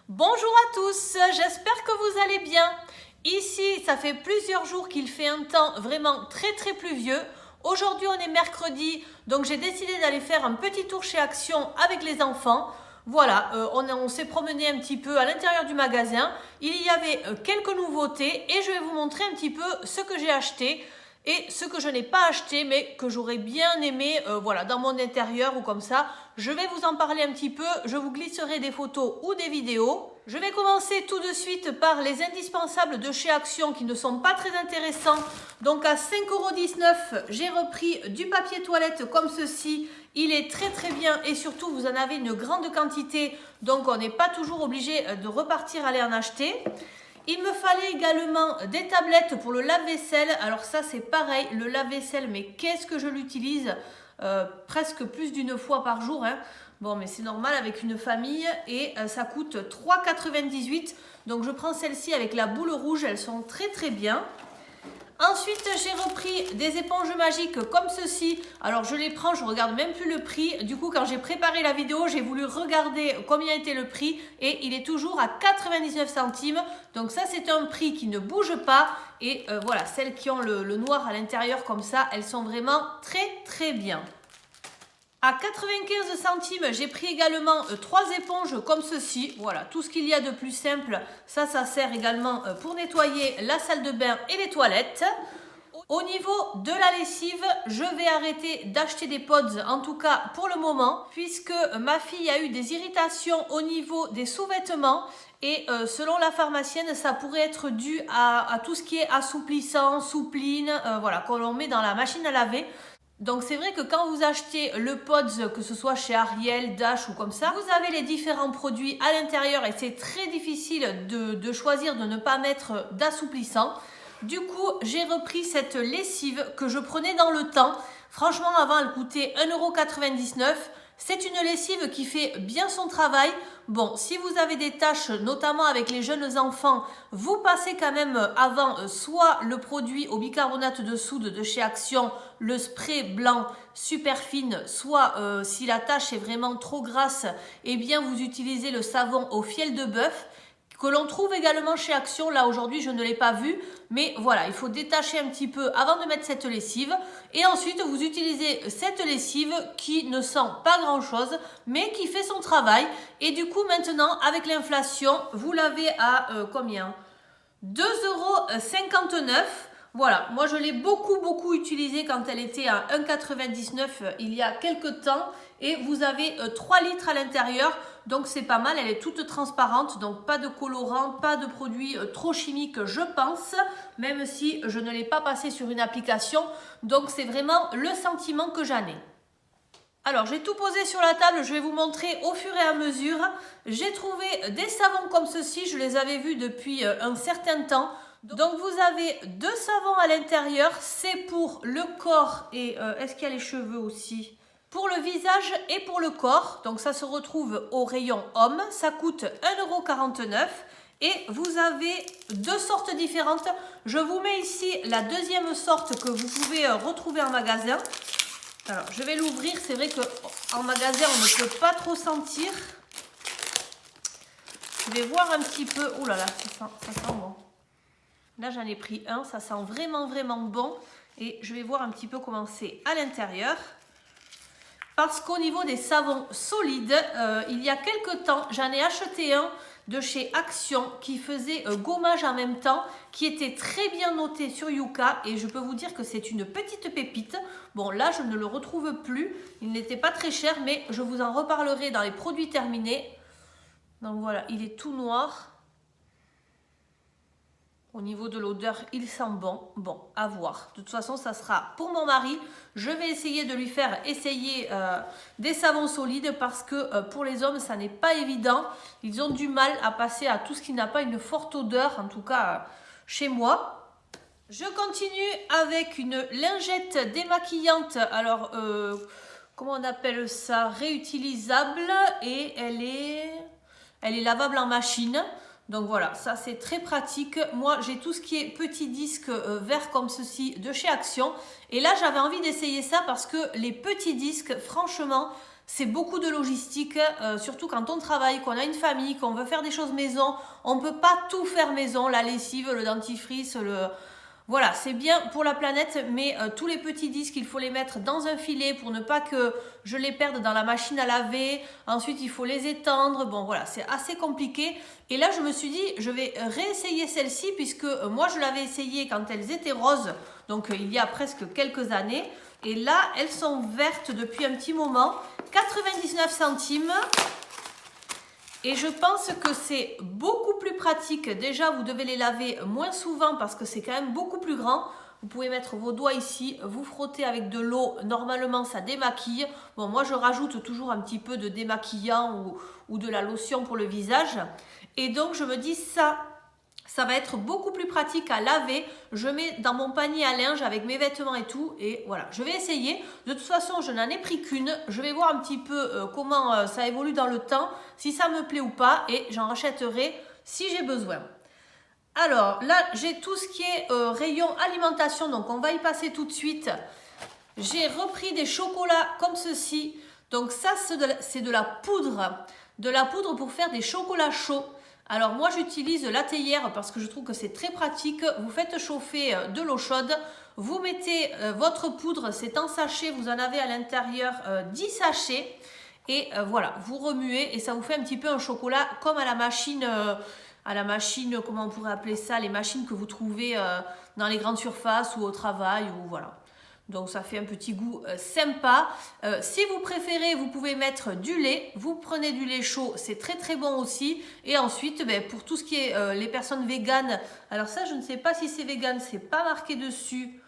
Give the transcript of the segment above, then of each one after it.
Bonjour à tous, j'espère que vous allez bien. Ici, ça fait plusieurs jours qu'il fait un temps vraiment très pluvieux. Aujourd'hui, on est mercredi, donc j'ai décidé d'aller faire un petit tour chez Action avec les enfants. Voilà, on s'est promené un petit peu à l'intérieur du magasin. Il y avait quelques nouveautés et je vais vous montrer un petit peu ce que j'ai acheté et ce que je n'ai pas acheté mais que j'aurais bien aimé voilà, dans mon intérieur ou comme ça. Je vais vous en parler un petit peu, je vous glisserai des photos ou des vidéos. Je vais commencer tout de suite par les indispensables de chez Action qui ne sont pas très intéressants. Donc à 5,19 €, j'ai repris du papier toilette comme ceci. Il est très bien et surtout vous en avez une grande quantité. Donc on n'est pas toujours obligé de repartir aller en acheter. Il me fallait également des tablettes pour le lave-vaisselle. Alors ça c'est pareil, le lave-vaisselle, mais qu'est-ce que je l'utilise presque plus d'une fois par jour. Hein. Bon, mais c'est normal avec une famille et ça coûte 3,98 €. Donc je prends celle-ci avec la boule rouge, elles sont très bien. Ensuite, j'ai repris des éponges magiques comme ceci. Alors, je les prends, je regarde même plus le prix. Du coup, quand j'ai préparé la vidéo, j'ai voulu regarder combien était le prix et il est toujours à 99 centimes. Donc ça, c'est un prix qui ne bouge pas. Et voilà, celles qui ont le noir à l'intérieur comme ça, elles sont vraiment très bien. À 95 centimes, j'ai pris également 3 éponges comme ceci. Voilà, tout ce qu'il y a de plus simple, ça sert également pour nettoyer la salle de bain et les toilettes. Au niveau de la lessive, je vais arrêter d'acheter des pods, en tout cas pour le moment, puisque ma fille a eu des irritations au niveau des sous-vêtements. Et selon la pharmacienne, ça pourrait être dû à tout ce qui est assouplissant, soupline, voilà, qu'on l'on met dans la machine à laver. Donc c'est vrai que quand vous achetez le Pods, que ce soit chez Ariel, Dash ou comme ça, vous avez les différents produits à l'intérieur et c'est très difficile de choisir de ne pas mettre d'assouplissant. Du coup, j'ai repris cette lessive que je prenais dans le temps. Franchement, avant, elle coûtait 1,99 €. C'est une lessive qui fait bien son travail. Bon, si vous avez des tâches, notamment avec les jeunes enfants, vous passez quand même avant soit le produit au bicarbonate de soude de chez Action, le spray blanc super fine, soit si la tâche est vraiment trop grasse, eh bien vous utilisez le savon au fiel de bœuf que l'on trouve également chez Action. Là aujourd'hui je ne l'ai pas vu, mais voilà, il faut détacher un petit peu avant de mettre cette lessive et ensuite vous utilisez cette lessive qui ne sent pas grand chose mais qui fait son travail. Et du coup maintenant avec l'inflation vous l'avez à combien, 2,59 €. Voilà, moi je l'ai beaucoup utilisée quand elle était à 1,99 € il y a quelques temps et vous avez 3 litres à l'intérieur, donc c'est pas mal, elle est toute transparente, donc pas de colorant, pas de produits trop chimiques je pense, même si je ne l'ai pas passé sur une application, donc c'est vraiment le sentiment que j'en ai. Alors j'ai tout posé sur la table, je vais vous montrer au fur et à mesure. J'ai trouvé des savons comme ceci, je les avais vus depuis un certain temps. Donc vous avez 2 savons à l'intérieur, c'est pour le corps et est-ce qu'il y a les cheveux aussi? Pour le visage et pour le corps, donc ça se retrouve au rayon homme, ça coûte 1,49 € et vous avez 2 sortes différentes. Je vous mets ici la deuxième sorte que vous pouvez retrouver en magasin. Alors je vais l'ouvrir, c'est vrai qu'en magasin on ne peut pas trop sentir. Je vais voir un petit peu, oh là là, ça sent bon. Là j'en ai pris un, ça sent vraiment bon et je vais voir un petit peu comment c'est à l'intérieur. Parce qu'au niveau des savons solides, il y a quelques temps, j'en ai acheté un de chez Action qui faisait gommage en même temps, qui était très bien noté sur Yuka et je peux vous dire que c'est une petite pépite. Bon là je ne le retrouve plus, il n'était pas très cher mais je vous en reparlerai dans les produits terminés. Donc voilà, il est tout noir. Au niveau de l'odeur, il sent bon. Bon, à voir. De toute façon, ça sera pour mon mari. Je vais essayer de lui faire essayer des savons solides parce que pour les hommes, ça n'est pas évident. Ils ont du mal à passer à tout ce qui n'a pas une forte odeur, en tout cas chez moi. Je continue avec une lingette démaquillante. Alors, comment on appelle ça? Réutilisable et elle est lavable en machine. Donc voilà, ça c'est très pratique. Moi j'ai tout ce qui est petits disques verts comme ceci de chez Action. Et là j'avais envie d'essayer ça parce que les petits disques, franchement, c'est beaucoup de logistique, surtout quand on travaille, qu'on a une famille, qu'on veut faire des choses maison. On ne peut pas tout faire maison, la lessive, le dentifrice, Voilà, c'est bien pour la planète, mais tous les petits disques, il faut les mettre dans un filet pour ne pas que je les perde dans la machine à laver. Ensuite, il faut les étendre. Bon, voilà, c'est assez compliqué. Et là, je me suis dit, je vais réessayer celle-ci puisque moi, je l'avais essayée quand elles étaient roses, donc il y a presque quelques années. Et là, elles sont vertes depuis un petit moment. 99 centimes. Et je pense que c'est beaucoup plus pratique. Déjà, vous devez les laver moins souvent parce que c'est quand même beaucoup plus grand. Vous pouvez mettre vos doigts ici, vous frottez avec de l'eau. Normalement, ça démaquille. Bon, moi, je rajoute toujours un petit peu de démaquillant ou de la lotion pour le visage. Et donc, je me dis ça va être beaucoup plus pratique à laver. Je mets dans mon panier à linge avec mes vêtements et tout. Et voilà, je vais essayer. De toute façon, je n'en ai pris qu'une. Je vais voir un petit peu comment ça évolue dans le temps, si ça me plaît ou pas. Et j'en rachèterai si j'ai besoin. Alors là, j'ai tout ce qui est rayon alimentation. Donc, on va y passer tout de suite. J'ai repris des chocolats comme ceci. Donc ça, c'est de la poudre. De la poudre pour faire des chocolats chauds. Alors moi j'utilise la théière parce que je trouve que c'est très pratique. Vous faites chauffer de l'eau chaude, vous mettez votre poudre, c'est en sachet, vous en avez à l'intérieur 10 sachets. Et voilà, vous remuez et ça vous fait un petit peu un chocolat comme à la machine, comment on pourrait appeler ça, les machines que vous trouvez dans les grandes surfaces ou au travail ou voilà. Donc ça fait un petit goût sympa. Si vous préférez, vous pouvez mettre du lait. Vous prenez du lait chaud, c'est très très bon aussi. Et ensuite, pour tout ce qui est les personnes véganes, alors ça je ne sais pas si c'est vegan, c'est pas marqué dessus.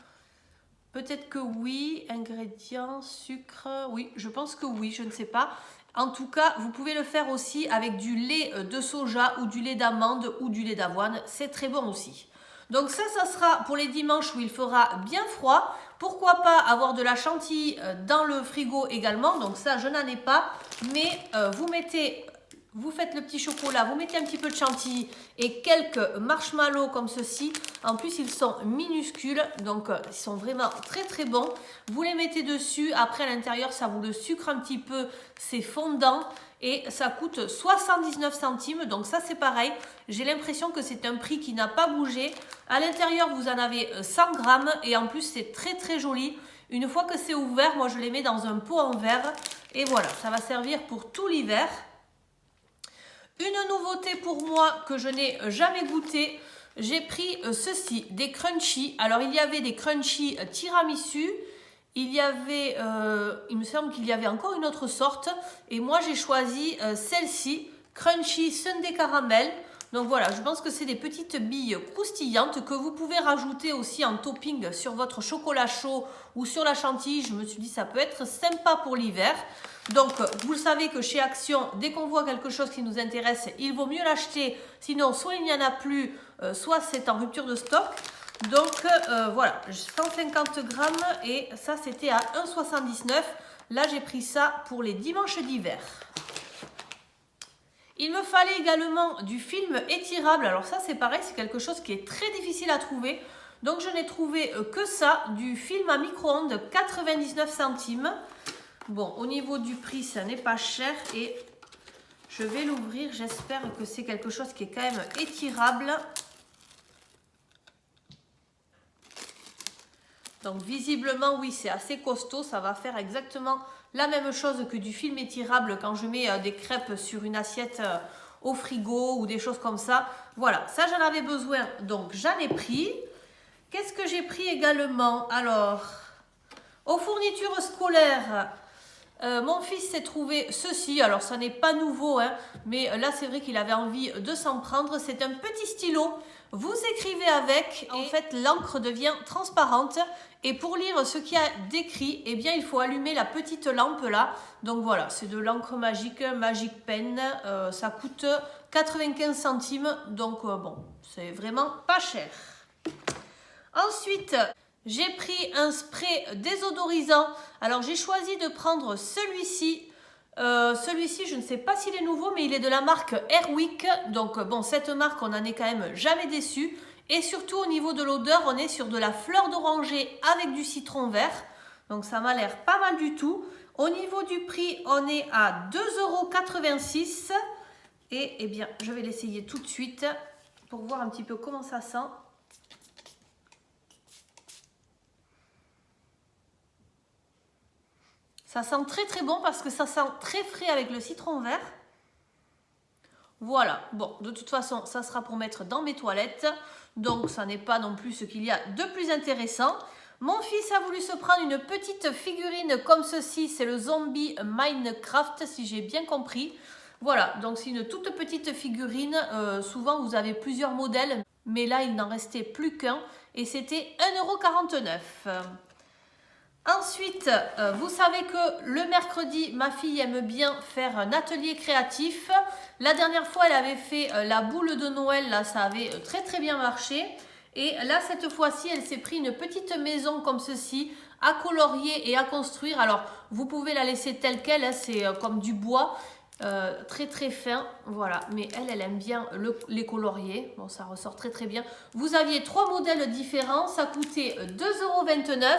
Peut-être que oui, ingrédients, sucre, oui, je pense que oui, je ne sais pas. En tout cas, vous pouvez le faire aussi avec du lait de soja ou du lait d'amande ou du lait d'avoine, c'est très bon aussi. Donc ça sera pour les dimanches où il fera bien froid. Pourquoi pas avoir de la chantilly dans le frigo également. Donc ça, je n'en ai pas. Mais vous faites le petit chocolat, vous mettez un petit peu de chantilly et quelques marshmallows comme ceci. En plus, ils sont minuscules, donc ils sont vraiment très très bons. Vous les mettez dessus. Après, à l'intérieur, ça vous le sucre un petit peu. C'est fondant. Et ça coûte 79 centimes, donc ça c'est pareil. J'ai l'impression que c'est un prix qui n'a pas bougé. À l'intérieur, vous en avez 100 grammes et en plus c'est très très joli. Une fois que c'est ouvert, moi je les mets dans un pot en verre. Et voilà, ça va servir pour tout l'hiver. Une nouveauté pour moi que je n'ai jamais goûté, j'ai pris ceci, des crunchies. Alors il y avait des crunchies tiramisu. Il y avait, il me semble qu'il y avait encore une autre sorte. Et moi, j'ai choisi celle-ci, Crunchy Sundae Caramel. Donc voilà, je pense que c'est des petites billes croustillantes que vous pouvez rajouter aussi en topping sur votre chocolat chaud ou sur la chantilly. Je me suis dit, ça peut être sympa pour l'hiver. Donc, vous le savez que chez Action, dès qu'on voit quelque chose qui nous intéresse, il vaut mieux l'acheter. Sinon, soit il n'y en a plus, soit c'est en rupture de stock. Donc voilà, 150 grammes et ça c'était à 1,79 €. Là j'ai pris ça pour les dimanches d'hiver. Il me fallait également du film étirable. Alors ça c'est pareil, c'est quelque chose qui est très difficile à trouver. Donc je n'ai trouvé que ça, du film à micro-ondes, 99 centimes. Bon, au niveau du prix, ça n'est pas cher et je vais l'ouvrir. J'espère que c'est quelque chose qui est quand même étirable. Donc visiblement, oui, c'est assez costaud. Ça va faire exactement la même chose que du film étirable quand je mets des crêpes sur une assiette au frigo ou des choses comme ça. Voilà, ça j'en avais besoin, donc j'en ai pris. Qu'est-ce que j'ai pris également? Alors, aux fournitures scolaires, mon fils s'est trouvé ceci. Alors ça n'est pas nouveau, hein, mais là c'est vrai qu'il avait envie de s'en prendre. C'est un petit stylo. Vous écrivez avec, en fait l'encre devient transparente et pour lire ce qu'il y a décrit, eh bien il faut allumer la petite lampe là. Donc voilà, c'est de l'encre magique, Magic Pen, ça coûte 95 centimes, donc bon, c'est vraiment pas cher. Ensuite, j'ai pris un spray désodorisant. Alors j'ai choisi de prendre celui-ci. Celui-ci, je ne sais pas s'il est nouveau, mais il est de la marque Airwick. Donc bon, cette marque, on n'en est quand même jamais déçu. Et surtout au niveau de l'odeur, on est sur de la fleur d'oranger avec du citron vert. Donc ça m'a l'air pas mal du tout. Au niveau du prix, on est à 2,86 €. Et eh bien, je vais l'essayer tout de suite pour voir un petit peu comment ça sent. Ça sent très très bon parce que ça sent très frais avec le citron vert. Voilà, bon, de toute façon, ça sera pour mettre dans mes toilettes. Donc, ça n'est pas non plus ce qu'il y a de plus intéressant. Mon fils a voulu se prendre une petite figurine comme ceci. C'est le zombie Minecraft, si j'ai bien compris. Voilà, donc c'est une toute petite figurine. Souvent, vous avez plusieurs modèles. Mais là, il n'en restait plus qu'un. Et c'était 1,49 €. Ensuite, vous savez que le mercredi, ma fille aime bien faire un atelier créatif. La dernière fois, elle avait fait la boule de Noël. Là, ça avait très très bien marché. Et là, cette fois-ci, elle s'est pris une petite maison comme ceci, à colorier et à construire. Alors, vous pouvez la laisser telle qu'elle, hein, c'est comme du bois, très très fin. Voilà, mais elle aime bien les colorier. Bon, ça ressort très très bien. Vous aviez 3 modèles différents, ça coûtait 2,29 €.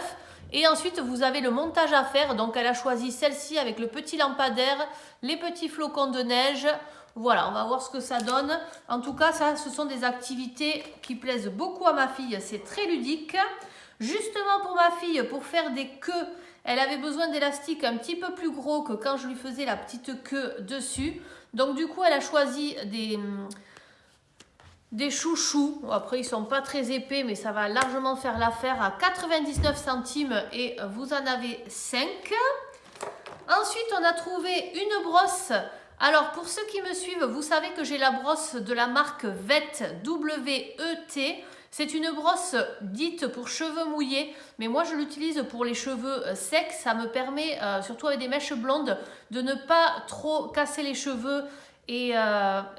Et ensuite, vous avez le montage à faire. Donc, elle a choisi celle-ci avec le petit lampadaire, les petits flocons de neige. Voilà, on va voir ce que ça donne. En tout cas, ça, ce sont des activités qui plaisent beaucoup à ma fille. C'est très ludique. Justement, pour ma fille, pour faire des queues, elle avait besoin d'élastiques un petit peu plus gros que quand je lui faisais la petite queue dessus. Donc, du coup, elle a choisi des chouchous. Après, ils sont pas très épais, mais ça va largement faire l'affaire à 99 centimes et vous en avez 5. Ensuite, on a trouvé une brosse. Alors, pour ceux qui me suivent, vous savez que j'ai la brosse de la marque WET, W-E-T. C'est une brosse dite pour cheveux mouillés, mais moi je l'utilise pour les cheveux secs. Ça me permet, surtout avec des mèches blondes, de ne pas trop casser les cheveux et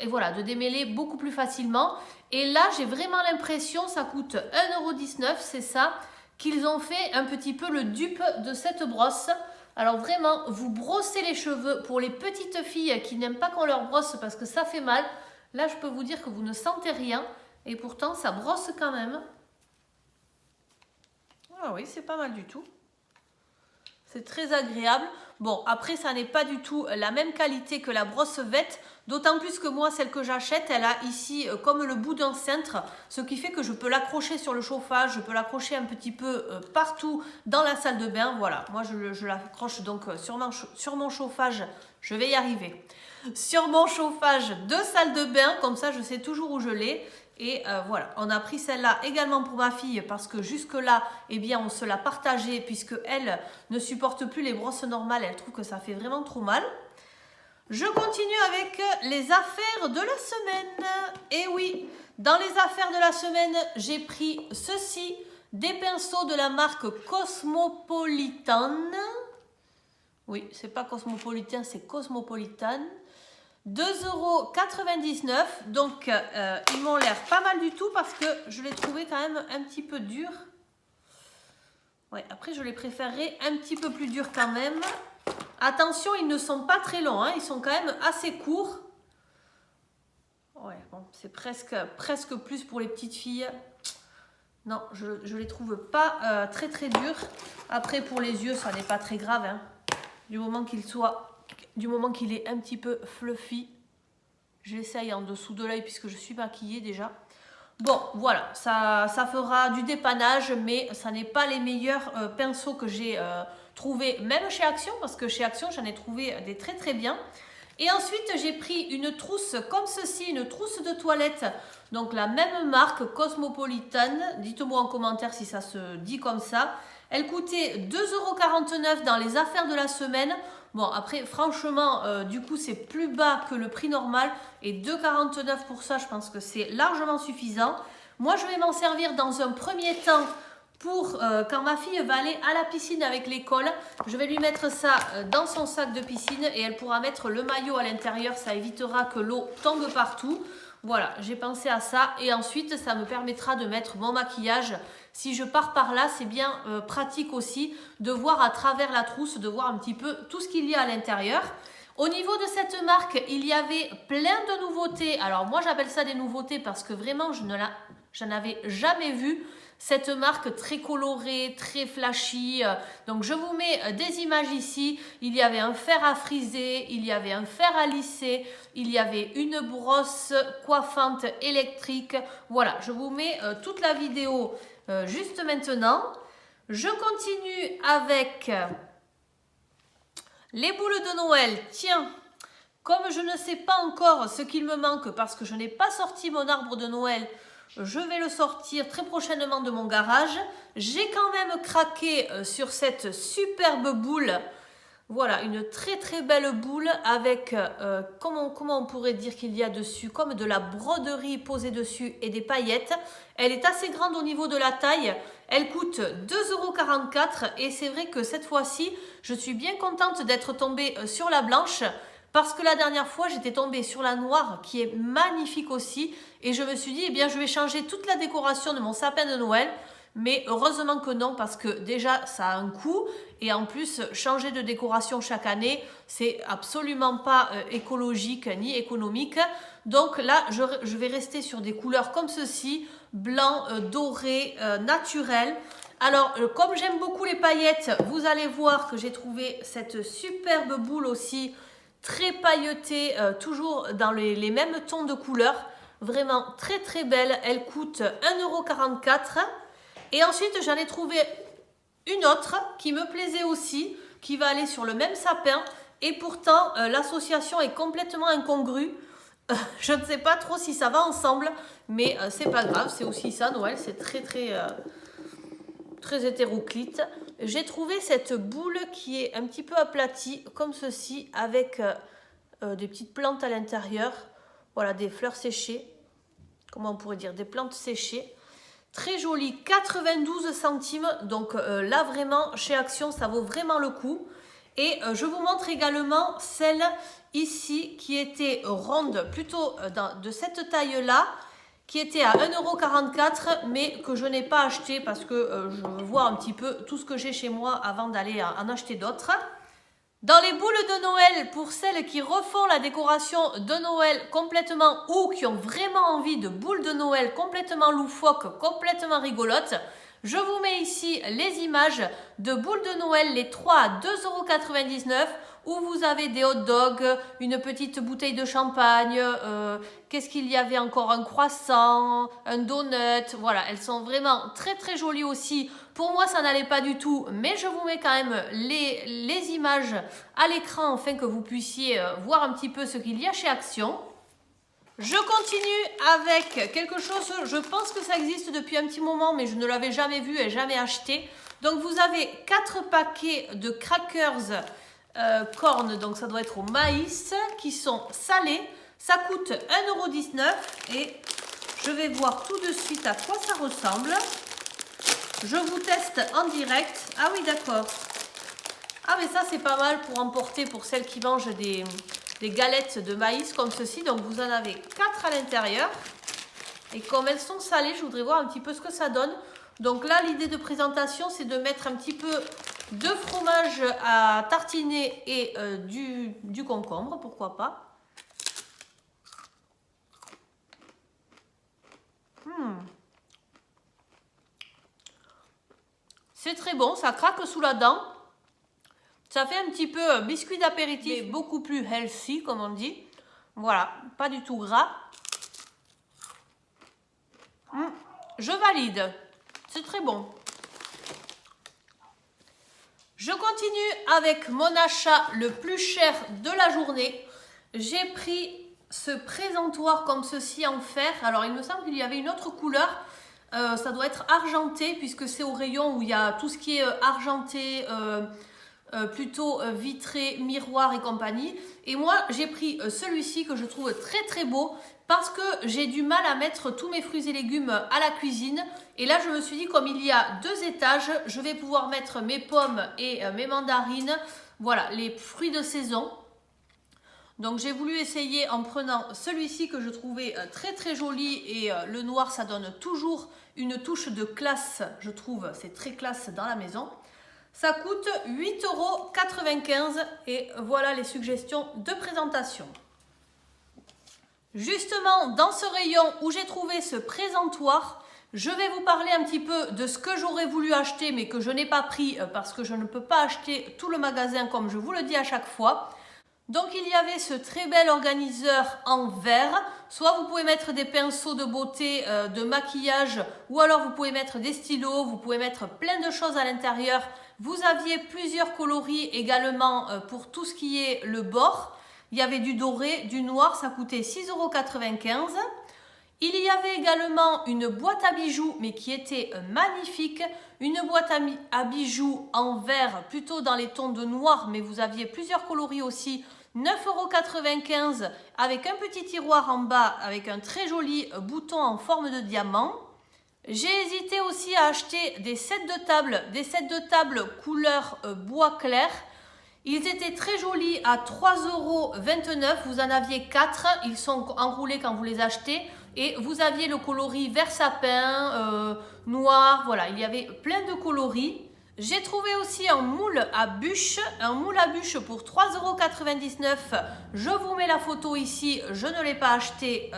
voilà, de démêler beaucoup plus facilement. Et là, j'ai vraiment l'impression, ça coûte 1,19 €, c'est ça, qu'ils ont fait un petit peu le dupe de cette brosse. Alors vraiment, vous brossez les cheveux pour les petites filles qui n'aiment pas qu'on leur brosse parce que ça fait mal. Là, je peux vous dire que vous ne sentez rien et pourtant, ça brosse quand même. Ah oui, c'est pas mal du tout. C'est très agréable. Bon, après, ça n'est pas du tout la même qualité que la brosse vette. D'autant plus que moi, celle que j'achète, elle a ici comme le bout d'un cintre. Ce qui fait que je peux l'accrocher sur le chauffage. Je peux l'accrocher un petit peu partout dans la salle de bain. Voilà, moi, je l'accroche donc sur mon chauffage. Je vais y arriver. Sur mon chauffage de salle de bain. Comme ça, je sais toujours où je l'ai. Et voilà, on a pris celle-là également pour ma fille parce que jusque-là, eh bien, on se l'a partagée puisque elle ne supporte plus les brosses normales. Elle trouve que ça fait vraiment trop mal. Je continue avec les affaires de la semaine. Et oui, dans les affaires de la semaine, j'ai pris ceci, des pinceaux de la marque Cosmopolitan. Oui, c'est pas Cosmopolitan, c'est Cosmopolitan. 2,99 €. Donc, ils m'ont l'air pas mal du tout parce que je les trouvais quand même un petit peu durs. Ouais, après, je les préférerais un petit peu plus durs quand même. Attention, ils ne sont pas très longs, hein, ils sont quand même assez courts. Ouais, bon, c'est presque plus pour les petites filles. Non, je les trouve pas très très durs. Après, pour les yeux, ça n'est pas très grave, hein. Du moment qu'il est un petit peu fluffy, j'essaye en dessous de l'œil puisque je suis maquillée déjà. Bon, voilà, ça fera du dépannage, mais ça n'est pas les meilleurs pinceaux que j'ai trouvés, même chez Action, parce que chez Action, j'en ai trouvé des très très bien. Et ensuite, j'ai pris une trousse comme ceci, une trousse de toilette, donc la même marque, Cosmopolitan. Dites-moi en commentaire si ça se dit comme ça. Elle coûtait 2,49 € dans les affaires de la semaine. Bon, après, franchement, du coup, c'est plus bas que le prix normal. Et 2,49 € pour ça, je pense que c'est largement suffisant. Moi, je vais m'en servir dans un premier temps pour quand ma fille va aller à la piscine avec l'école. Je vais lui mettre ça dans son sac de piscine et elle pourra mettre le maillot à l'intérieur. Ça évitera que l'eau tombe partout. Voilà, j'ai pensé à ça. Et ensuite, ça me permettra de mettre mon maquillage. Si je pars par là, c'est bien pratique aussi de voir à travers la trousse, de voir un petit peu tout ce qu'il y a à l'intérieur. Au niveau de cette marque, il y avait plein de nouveautés. Alors moi, j'appelle ça des nouveautés parce que vraiment, je ne j'en avais jamais vu. Cette marque très colorée, très flashy. Donc je vous mets des images ici. Il y avait un fer à friser, il y avait un fer à lisser, il y avait une brosse coiffante électrique. Voilà, je vous mets toute la vidéo juste maintenant. Je continue avec les boules de Noël. Tiens, comme je ne sais pas encore ce qu'il me manque parce que je n'ai pas sorti mon arbre de Noël, je vais le sortir très prochainement de mon garage. J'ai quand même craqué sur cette superbe boule. Voilà, une très très belle boule avec, comment on pourrait dire qu'il y a dessus, comme de la broderie posée dessus et des paillettes. Elle est assez grande au niveau de la taille. Elle coûte 2,44 € et c'est vrai que cette fois-ci, je suis bien contente d'être tombée sur la blanche. Parce que la dernière fois, j'étais tombée sur la noire qui est magnifique aussi. Et je me suis dit, eh bien, je vais changer toute la décoration de mon sapin de Noël. Mais heureusement que non, parce que déjà, ça a un coût. Et en plus, changer de décoration chaque année, c'est absolument pas écologique ni économique. Donc là, je vais rester sur des couleurs comme ceci, blanc, doré, naturel. Alors, comme j'aime beaucoup les paillettes, vous allez voir que j'ai trouvé cette superbe boule aussi, très pailletée, toujours dans les mêmes tons de couleurs. Vraiment très très belle. Elle coûte 1,44 €. Et ensuite, j'en ai trouvé une autre qui me plaisait aussi, qui va aller sur le même sapin. Et pourtant, l'association est complètement incongrue. Je ne sais pas trop si ça va ensemble, mais c'est pas grave. C'est aussi ça, Noël. C'est très très hétéroclite. J'ai trouvé cette boule qui est un petit peu aplatie, comme ceci, avec des petites plantes à l'intérieur. Voilà, des fleurs séchées. Comment on pourrait dire? Des plantes séchées. Très jolie, 92 centimes. Donc là, vraiment, chez Action, ça vaut vraiment le coup. Et je vous montre également celle ici qui était ronde, plutôt de cette taille-là, qui était à 1,44 €, mais que je n'ai pas acheté parce que je veux voir un petit peu tout ce que j'ai chez moi avant d'aller en acheter d'autres. Dans les boules de Noël, pour celles qui refont la décoration de Noël complètement ou qui ont vraiment envie de boules de Noël complètement loufoques, complètement rigolotes, je vous mets ici les images de boules de Noël, les 3 à 2,99 € où vous avez des hot dogs, une petite bouteille de champagne, qu'est-ce qu'il y avait encore, un croissant, un donut, voilà, elles sont vraiment très très jolies aussi. Pour moi, ça n'allait pas du tout, mais je vous mets quand même les images à l'écran afin que vous puissiez voir un petit peu ce qu'il y a chez Action. Je continue avec quelque chose, je pense que ça existe depuis un petit moment, mais je ne l'avais jamais vu et jamais acheté. Donc vous avez 4 paquets de crackers corn, donc ça doit être au maïs, qui sont salés. Ça coûte 1,19 € et je vais voir tout de suite à quoi ça ressemble. Je vous teste en direct. Ah oui, d'accord. Ah mais ça c'est pas mal pour emporter pour celles qui mangent des galettes de maïs comme ceci. Donc vous en avez 4 à l'intérieur. Et comme elles sont salées, je voudrais voir un petit peu ce que ça donne. Donc là, l'idée de présentation, c'est de mettre un petit peu de fromage à tartiner et du concombre, pourquoi pas. C'est très bon, ça craque sous la dent. Ça fait un petit peu biscuit d'apéritif, mais beaucoup plus healthy, comme on dit. Voilà, pas du tout gras. Je valide. C'est très bon. Je continue avec mon achat le plus cher de la journée. J'ai pris ce présentoir comme ceci en fer. Alors, il me semble qu'il y avait une autre couleur. Ça doit être argenté puisque c'est au rayon où il y a tout ce qui est argenté, plutôt vitré, miroir et compagnie. Et moi, j'ai pris celui-ci que je trouve très très beau parce que j'ai du mal à mettre tous mes fruits et légumes à la cuisine. Et là, je me suis dit, comme il y a 2 étages, je vais pouvoir mettre mes pommes et mes mandarines. Voilà, les fruits de saison. Donc j'ai voulu essayer en prenant celui-ci que je trouvais très très joli et le noir ça donne toujours une touche de classe, je trouve, c'est très classe dans la maison. Ça coûte 8,95 € et voilà les suggestions de présentation. Justement dans ce rayon où j'ai trouvé ce présentoir, Je vais vous parler un petit peu de ce que j'aurais voulu acheter mais que je n'ai pas pris parce que je ne peux pas acheter tout le magasin comme je vous le dis à chaque fois. Donc il y avait ce très bel organiseur en verre, soit vous pouvez mettre des pinceaux de beauté, de maquillage, ou alors vous pouvez mettre des stylos, vous pouvez mettre plein de choses à l'intérieur. Vous aviez plusieurs coloris également pour tout ce qui est le bord. Il y avait du doré, du noir, ça coûtait 6,95 €. Il y avait également une boîte à bijoux, mais qui était magnifique. Une boîte à bijoux en verre, plutôt dans les tons de noir, mais vous aviez plusieurs coloris aussi. 9,95 € avec un petit tiroir en bas, avec un très joli bouton en forme de diamant. J'ai hésité aussi à acheter des sets de table couleur bois clair. Ils étaient très jolis à 3,29 €. Vous en aviez 4. Ils sont enroulés quand vous les achetez. Et vous aviez le coloris vert sapin, noir. Voilà, il y avait plein de coloris. J'ai trouvé aussi un moule à bûche pour 3,99 €. Je vous mets la photo ici. Je ne l'ai pas acheté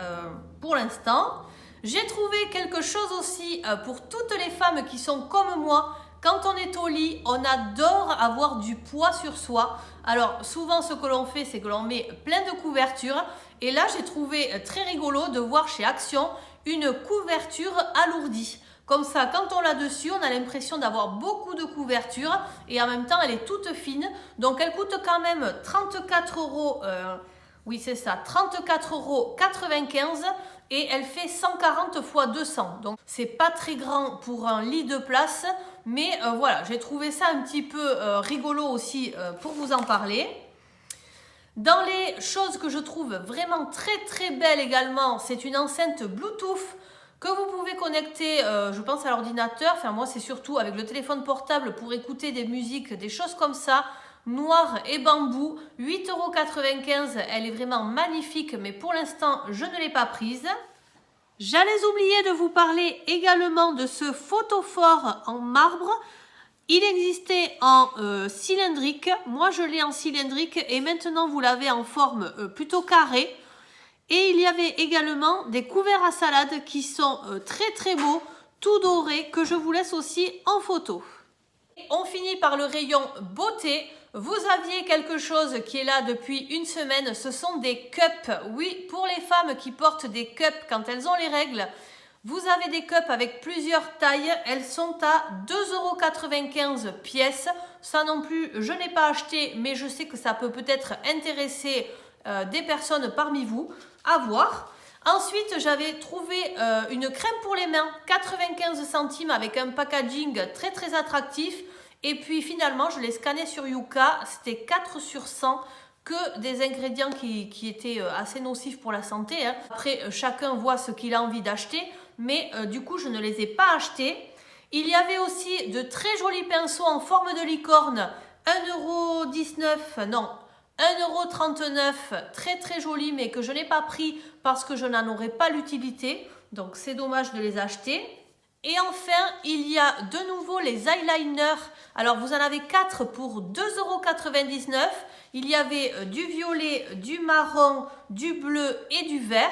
pour l'instant. J'ai trouvé quelque chose aussi pour toutes les femmes qui sont comme moi. Quand on est au lit, on adore avoir du poids sur soi. Alors souvent ce que l'on fait, c'est que l'on met plein de couvertures. Et là, j'ai trouvé très rigolo de voir chez Action une couverture alourdie. Comme ça, quand on l'a dessus, on a l'impression d'avoir beaucoup de couverture et en même temps, elle est toute fine. Donc, elle coûte quand même 34 €. Oui, c'est ça, 34,95 € et elle fait 140 x 200. Donc, c'est pas très grand pour un lit de place. Mais voilà, j'ai trouvé ça un petit peu rigolo aussi pour vous en parler. Dans les choses que je trouve vraiment très belles également, c'est une enceinte Bluetooth que vous pouvez connecter, je pense à l'ordinateur. Enfin moi c'est surtout avec le téléphone portable pour écouter des musiques, des choses comme ça. Noir et bambou, 8,95 €. Elle est vraiment magnifique mais pour l'instant je ne l'ai pas prise. J'allais oublier de vous parler également de ce photophore en marbre. Il existait en cylindrique, moi je l'ai en cylindrique et maintenant vous l'avez en forme plutôt carrée. Et il y avait également des couverts à salade qui sont très beaux, tout dorés, que je vous laisse aussi en photo. On finit par le rayon beauté. Vous aviez quelque chose qui est là depuis une semaine, ce sont des cups. Oui, pour les femmes qui portent des cups quand elles ont les règles. Vous avez des cups avec plusieurs tailles, elles sont à 2,95 € pièce. Ça non plus, je n'ai pas acheté, mais je sais que ça peut peut-être intéresser des personnes parmi vous. À voir. Ensuite, j'avais trouvé une crème pour les mains, 95 centimes avec un packaging très attractif. Et puis finalement, je l'ai scanné sur Yuka, c'était 4 sur 100. Que des ingrédients qui étaient assez nocifs pour la santé. Hein. Après, chacun voit ce qu'il a envie d'acheter, mais du coup, je ne les ai pas achetés. Il y avait aussi de très jolis pinceaux en forme de licorne, 1,19 €, non, 1,39 €, très joli, mais que je n'ai pas pris parce que je n'en aurais pas l'utilité. Donc, c'est dommage de les acheter. Et enfin, il y a de nouveau les eyeliners. Alors, vous en avez 4 pour 2,99 €. Il y avait du violet, du marron, du bleu et du vert.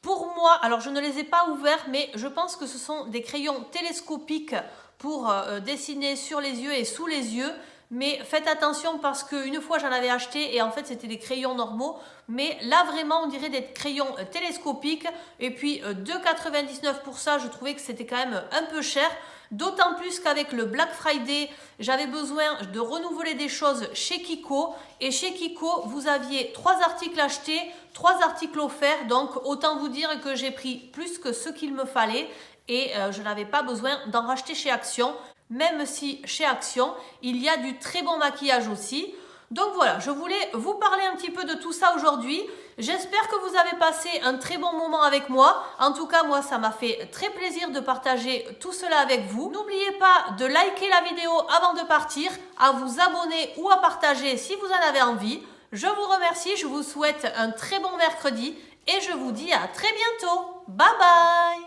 Pour moi, alors je ne les ai pas ouverts, mais je pense que ce sont des crayons télescopiques pour dessiner sur les yeux et sous les yeux. Mais faites attention parce qu'une fois j'en avais acheté et en fait c'était des crayons normaux. Mais là vraiment on dirait des crayons télescopiques. Et puis 2,99 € pour ça, je trouvais que c'était quand même un peu cher. D'autant plus qu'avec le Black Friday, j'avais besoin de renouveler des choses chez Kiko. Et chez Kiko, vous aviez 3 articles achetés, 3 articles offerts. Donc autant vous dire que j'ai pris plus que ce qu'il me fallait. Et je n'avais pas besoin d'en racheter chez Action. Même si chez Action, il y a du très bon maquillage aussi. Donc voilà, je voulais vous parler un petit peu de tout ça aujourd'hui. J'espère que vous avez passé un très bon moment avec moi. En tout cas, moi, ça m'a fait très plaisir de partager tout cela avec vous. N'oubliez pas de liker la vidéo avant de partir, à vous abonner ou à partager si vous en avez envie. Je vous remercie, je vous souhaite un très bon mercredi et je vous dis à très bientôt. Bye bye!